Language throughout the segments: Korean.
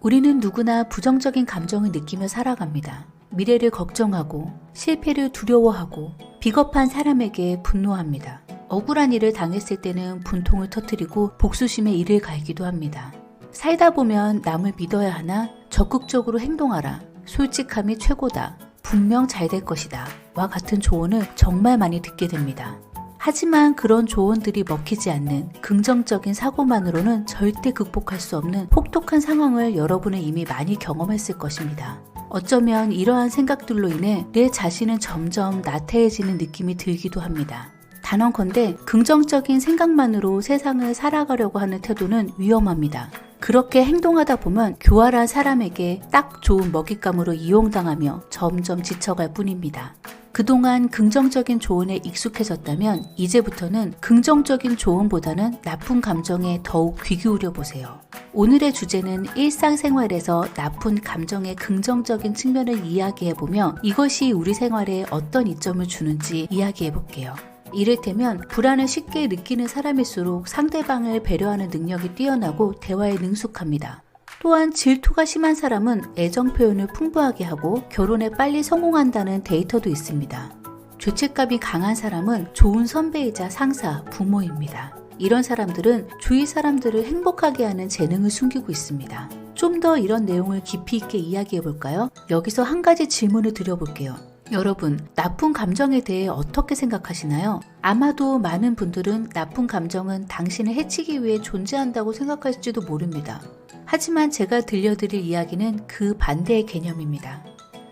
우리는 누구나 부정적인 감정을 느끼며 살아갑니다. 미래를 걱정하고 실패를 두려워하고 비겁한 사람에게 분노합니다. 억울한 일을 당했을 때는 분통을 터뜨리고 복수심에 이를 갈기도 합니다. 살다 보면 남을 믿어야 하나? 적극적으로 행동하라. 솔직함이 최고다. 분명 잘 될 것이다. 와 같은 조언을 정말 많이 듣게 됩니다. 하지만 그런 조언들이 먹히지 않는 긍정적인 사고만으로는 절대 극복할 수 없는 혹독한 상황을 여러분은 이미 많이 경험했을 것입니다. 어쩌면 이러한 생각들로 인해 내 자신은 점점 나태해지는 느낌이 들기도 합니다. 단언컨대 긍정적인 생각만으로 세상을 살아가려고 하는 태도는 위험합니다. 그렇게 행동하다 보면 교활한 사람에게 딱 좋은 먹잇감으로 이용당하며 점점 지쳐갈 뿐입니다. 그동안 긍정적인 조언에 익숙해졌다면 이제부터는 긍정적인 조언보다는 나쁜 감정에 더욱 귀 기울여 보세요. 오늘의 주제는 일상생활에서 나쁜 감정의 긍정적인 측면을 이야기해보며 이것이 우리 생활에 어떤 이점을 주는지 이야기해볼게요. 이를테면 불안을 쉽게 느끼는 사람일수록 상대방을 배려하는 능력이 뛰어나고 대화에 능숙합니다. 또한 질투가 심한 사람은 애정 표현을 풍부하게 하고 결혼에 빨리 성공한다는 데이터도 있습니다. 죄책감이 강한 사람은 좋은 선배이자 상사, 부모입니다. 이런 사람들은 주위 사람들을 행복하게 하는 재능을 숨기고 있습니다. 좀 더 이런 내용을 깊이 있게 이야기해 볼까요? 여기서 한 가지 질문을 드려볼게요. 여러분, 나쁜 감정에 대해 어떻게 생각하시나요? 아마도 많은 분들은 나쁜 감정은 당신을 해치기 위해 존재한다고 생각할지도 모릅니다. 하지만 제가 들려드릴 이야기는 그 반대의 개념입니다.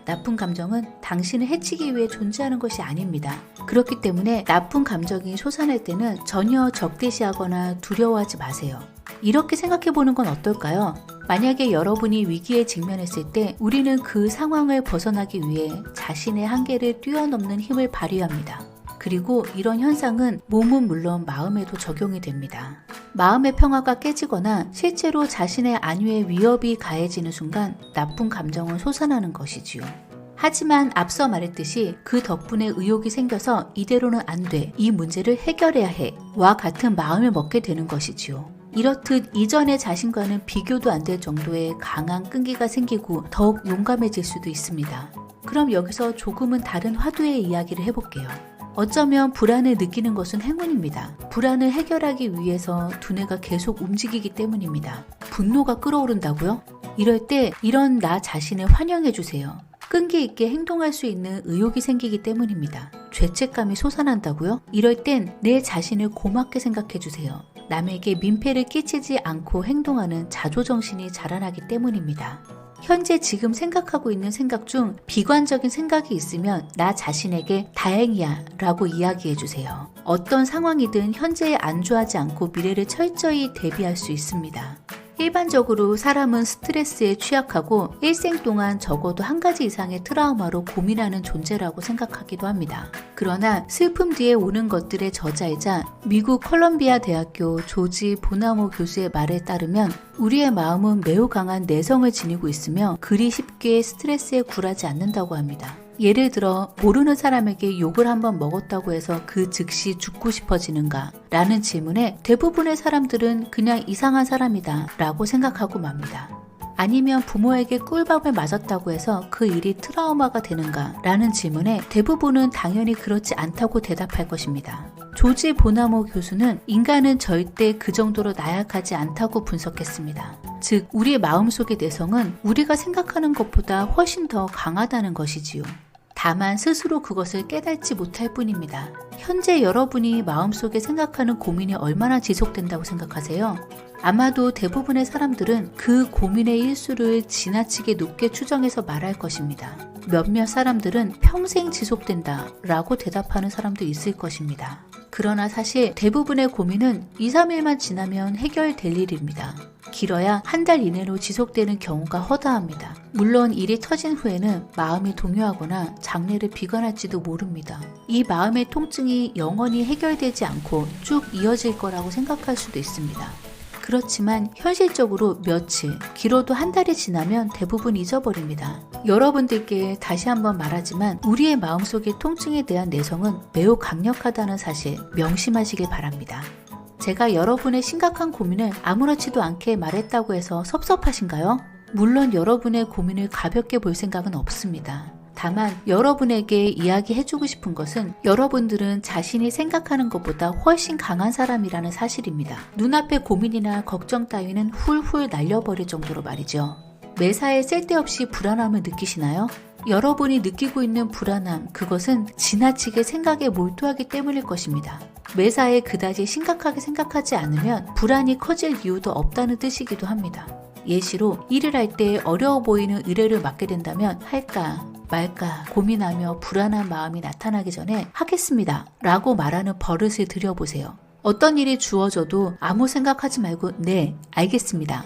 나쁜 감정은 당신을 해치기 위해 존재하는 것이 아닙니다. 그렇기 때문에 나쁜 감정이 솟아날 때는 전혀 적대시하거나 두려워하지 마세요. 이렇게 생각해보는 건 어떨까요? 만약에 여러분이 위기에 직면했을 때 우리는 그 상황을 벗어나기 위해 자신의 한계를 뛰어넘는 힘을 발휘합니다. 그리고 이런 현상은 몸은 물론 마음에도 적용이 됩니다. 마음의 평화가 깨지거나 실제로 자신의 안위에 위협이 가해지는 순간 나쁜 감정은 솟아나는 것이지요. 하지만 앞서 말했듯이 그 덕분에 의욕이 생겨서 이대로는 안 돼, 이 문제를 해결해야 해 와 같은 마음을 먹게 되는 것이지요. 이렇듯 이전의 자신과는 비교도 안 될 정도의 강한 끈기가 생기고 더욱 용감해질 수도 있습니다. 그럼 여기서 조금은 다른 화두의 이야기를 해볼게요. 어쩌면 불안을 느끼는 것은 행운입니다. 불안을 해결하기 위해서 두뇌가 계속 움직이기 때문입니다. 분노가 끓어오른다고요? 이럴 때 이런 나 자신을 환영해주세요. 끈기 있게 행동할 수 있는 의욕이 생기기 때문입니다. 죄책감이 솟아난다고요? 이럴 땐 내 자신을 고맙게 생각해주세요. 남에게 민폐를 끼치지 않고 행동하는 자조정신이 자라나기 때문입니다. 현재 지금 생각하고 있는 생각 중 비관적인 생각이 있으면 나 자신에게 다행이야 라고 이야기해주세요. 어떤 상황이든 현재에 안주하지 않고 미래를 철저히 대비할 수 있습니다. 일반적으로 사람은 스트레스에 취약하고 일생 동안 적어도 한 가지 이상의 트라우마로 고민하는 존재라고 생각하기도 합니다. 그러나 슬픔 뒤에 오는 것들의 저자이자 미국 컬럼비아 대학교 조지 보나모 교수의 말에 따르면 우리의 마음은 매우 강한 내성을 지니고 있으며 그리 쉽게 스트레스에 굴하지 않는다고 합니다. 예를 들어 모르는 사람에게 욕을 한번 먹었다고 해서 그 즉시 죽고 싶어지는가? 라는 질문에 대부분의 사람들은 그냥 이상한 사람이다 라고 생각하고 맙니다. 아니면 부모에게 꿀밤을 맞았다고 해서 그 일이 트라우마가 되는가? 라는 질문에 대부분은 당연히 그렇지 않다고 대답할 것입니다. 조지 보나모 교수는 인간은 절대 그 정도로 나약하지 않다고 분석했습니다. 즉, 우리의 마음속의 내성은 우리가 생각하는 것보다 훨씬 더 강하다는 것이지요. 다만 스스로 그것을 깨닫지 못할 뿐입니다. 현재 여러분이 마음속에 생각하는 고민이 얼마나 지속된다고 생각하세요? 아마도 대부분의 사람들은 그 고민의 일수를 지나치게 높게 추정해서 말할 것입니다. 몇몇 사람들은 평생 지속된다 라고 대답하는 사람도 있을 것입니다. 그러나 사실 대부분의 고민은 2, 3일만 지나면 해결될 일입니다. 길어야 한 달 이내로 지속되는 경우가 허다합니다. 물론 일이 터진 후에는 마음이 동요하거나 장래를 비관할지도 모릅니다. 이 마음의 통증이 영원히 해결되지 않고 쭉 이어질 거라고 생각할 수도 있습니다. 그렇지만 현실적으로 며칠, 길어도 한 달이 지나면 대부분 잊어버립니다. 여러분들께 다시 한번 말하지만 우리의 마음속의 통증에 대한 내성은 매우 강력하다는 사실 명심하시길 바랍니다. 제가 여러분의 심각한 고민을 아무렇지도 않게 말했다고 해서 섭섭하신가요? 물론 여러분의 고민을 가볍게 볼 생각은 없습니다. 다만 여러분에게 이야기해주고 싶은 것은 여러분들은 자신이 생각하는 것보다 훨씬 강한 사람이라는 사실입니다. 눈앞의 고민이나 걱정 따위는 훌훌 날려버릴 정도로 말이죠. 매사에 쓸데없이 불안함을 느끼시나요? 여러분이 느끼고 있는 불안함, 그것은 지나치게 생각에 몰두하기 때문일 것입니다. 매사에 그다지 심각하게 생각하지 않으면 불안이 커질 이유도 없다는 뜻이기도 합니다. 예시로 일을 할 때 어려워 보이는 의뢰를 맡게 된다면 할까 말까 고민하며 불안한 마음이 나타나기 전에 하겠습니다 라고 말하는 버릇을 들여보세요. 어떤 일이 주어져도 아무 생각하지 말고 네, 알겠습니다,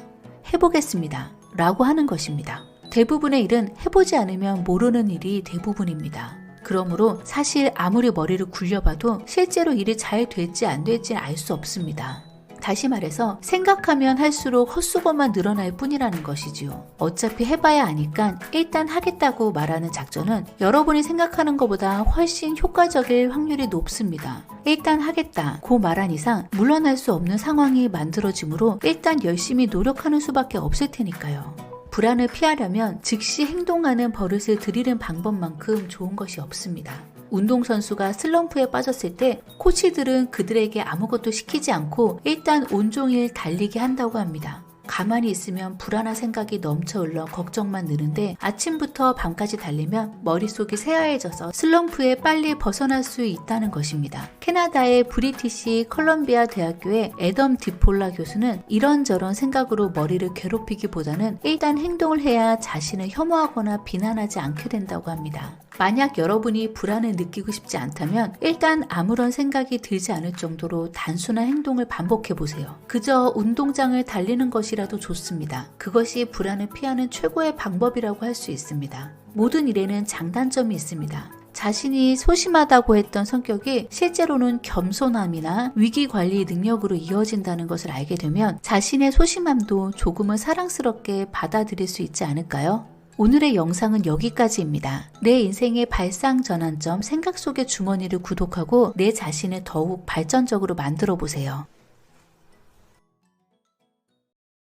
해보겠습니다 라고 하는 것입니다. 대부분의 일은 해보지 않으면 모르는 일이 대부분입니다. 그러므로 사실 아무리 머리를 굴려봐도 실제로 일이 잘 될지 안 될지 알 수 없습니다. 다시 말해서 생각하면 할수록 헛수고만 늘어날 뿐이라는 것이지요. 어차피 해봐야 아니까 일단 하겠다고 말하는 작전은 여러분이 생각하는 것보다 훨씬 효과적일 확률이 높습니다. 일단 하겠다 고 말한 이상 물러날 수 없는 상황이 만들어지므로 일단 열심히 노력하는 수밖에 없을 테니까요. 불안을 피하려면 즉시 행동하는 버릇을 들이는 방법만큼 좋은 것이 없습니다. 운동선수가 슬럼프에 빠졌을 때 코치들은 그들에게 아무것도 시키지 않고 일단 온종일 달리게 한다고 합니다. 가만히 있으면 불안한 생각이 넘쳐 흘러 걱정만 느는데 아침부터 밤까지 달리면 머릿속이 새하얘져서 슬럼프에 빨리 벗어날 수 있다는 것입니다. 캐나다의 브리티시 컬럼비아 대학교의 애덤 디폴라 교수는 이런저런 생각으로 머리를 괴롭히기보다는 일단 행동을 해야 자신을 혐오하거나 비난하지 않게 된다고 합니다. 만약 여러분이 불안을 느끼고 싶지 않다면 일단 아무런 생각이 들지 않을 정도로 단순한 행동을 반복해보세요. 그저 운동장을 달리는 것이라도 좋습니다. 그것이 불안을 피하는 최고의 방법이라고 할 수 있습니다. 모든 일에는 장단점이 있습니다. 자신이 소심하다고 했던 성격이 실제로는 겸손함이나 위기관리 능력으로 이어진다는 것을 알게 되면 자신의 소심함도 조금은 사랑스럽게 받아들일 수 있지 않을까요? 오늘의 영상은 여기까지입니다. 내 인생의 발상 전환점 생각 속의 주머니를 구독하고 내 자신을 더욱 발전적으로 만들어 보세요.